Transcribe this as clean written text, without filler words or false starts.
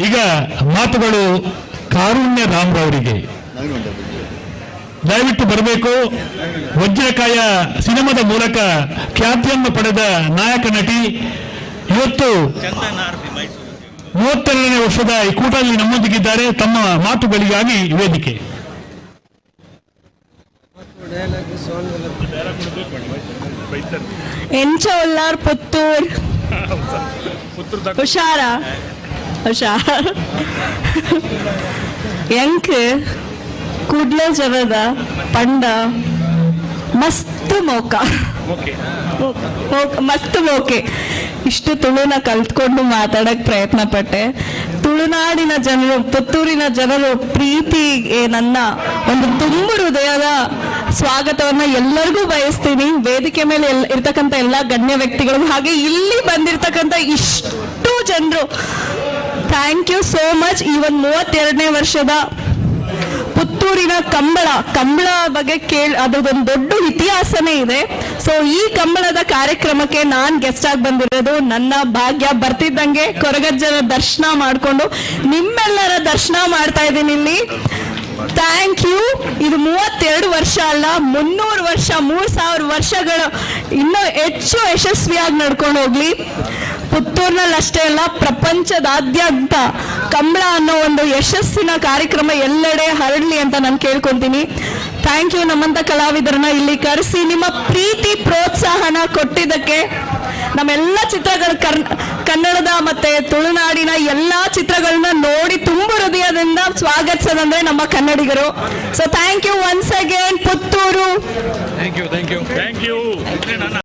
ಈಗ ಮಾತುಗಳು ಕಾರುಣ್ಯ ರಾಮ್ರವರಿಗೆ. ದಯವಿಟ್ಟು ಬರಬೇಕು. ವಜ್ರಕಾಯ ಸಿನಿಮಾದ ಮೂಲಕ ಖ್ಯಾತಿಯನ್ನು ಪಡೆದ ನಾಯಕ ನಟಿ ಇವತ್ತು 32ನೇ ವರ್ಷದ ಈ ಕೂಟದಲ್ಲಿ ನಮ್ಮೊಂದಿಗಿದ್ದಾರೆ. ತಮ್ಮ ಮಾತುಗಳಿಗಾಗಿ ವೇದಿಕೆ. ಎಂಚ ಉಲ್ಲಾರ್ ಪುತ್ತೂರ್ ಹುಷಾರ ಹುಷಾರ್ ಎಂಕ್ ಕೂಡ್ಲೆ ಜರದ ಪಂಡ ಮಸ್ತ್ ಮಸ್ತ್ ಮೋಕೆ ಇಷ್ಟು ತುಳುನ ಕಲ್ತ್ಕೊಂಡು ಮಾತಾಡಕ್ ಪ್ರಯತ್ನ ಪಟ್ಟೆ. ತುಳುನಾಡಿನ ಜನರು, ಪುತ್ತೂರಿನ ಜನರು ಪ್ರೀತಿಗೆ ನನ್ನ ಒಂದು ತುಂಬು ಹೃದಯದ ಸ್ವಾಗತವನ್ನ ಎಲ್ಲರಿಗೂ ಬಯಸ್ತೀನಿ. ವೇದಿಕೆ ಮೇಲೆ ಇರ್ತಕ್ಕಂಥ ಎಲ್ಲ ಗಣ್ಯ ವ್ಯಕ್ತಿಗಳು, ಹಾಗೆ ಇಲ್ಲಿ ಬಂದಿರ್ತಕ್ಕಂಥ ಇಷ್ಟು ಜನರು, ಥ್ಯಾಂಕ್ ಯು ಸೋ ಮಚ್. ಈ ಒಂದು 32ನೇ ವರ್ಷದ ಪುತ್ತೂರಿನ ಕಂಬಳ ಬಗ್ಗೆ ಅದೊಂದು ದೊಡ್ಡ ಇತಿಹಾಸನೇ ಇದೆ. ಸೊ ಈ ಕಂಬಳದ ಕಾರ್ಯಕ್ರಮಕ್ಕೆ ನಾನ್ ಗೆಸ್ಟ್ ಆಗಿ ಬಂದಿರೋದು ನನ್ನ ಭಾಗ್ಯ. ಬರ್ತಿದ್ದಂಗೆ ಕೊರಗಜ್ಜನ ದರ್ಶನ ಮಾಡಿಕೊಂಡು ನಿಮ್ಮೆಲ್ಲರ ದರ್ಶನ ಮಾಡ್ತಾ ಇದ್ದೀನಿ ಇಲ್ಲಿ. Thank you. ಇದು 32 ವರ್ಷ ಅಲ್ಲ, 300 ವರ್ಷ, 3000 ವರ್ಷಗಳು ಇನ್ನೂ ಹೆಚ್ಚು ಯಶಸ್ವಿಯಾಗಿ ನಡ್ಕೊಂಡು ಹೋಗ್ಲಿ. ಪುತ್ತೂರಿನಲ್ಲಿ ಅಷ್ಟೇ ಅಲ್ಲ, ಪ್ರಪಂಚದಾದ್ಯಂತ ಕಂಬಳ ಅನ್ನೋ ಒಂದು ಯಶಸ್ಸಿನ ಕಾರ್ಯಕ್ರಮ ಎಲ್ಲೆಡೆ ಹರಡಲಿ ಅಂತ ನಾನು ಕೇಳ್ಕೊಂತೀನಿ. Thank you. ನಮ್ಮಂತ ಕಲಾವಿದರನ್ನ ಇಲ್ಲಿ ಕರೆಸಿ ನಿಮ್ಮ ಪ್ರೀತಿ ಪ್ರೋತ್ಸಾಹನ ಕೊಟ್ಟಿದ್ದಕ್ಕೆ, ನಮ್ಮೆಲ್ಲ ಚಿತ್ರಗಳು ಕನ್ನಡದ ಮತ್ತೆ ತುಳುನಾಡಿನ ಎಲ್ಲಾ ಚಿತ್ರಗಳನ್ನ ನೋಡಿ ತುಂಬು ಹೃದಯದಿಂದ ಸ್ವಾಗತಿಸೋದಂದ್ರೆ ನಮ್ಮ ಕನ್ನಡಿಗರು. So thank you once again Puttur. Thank you.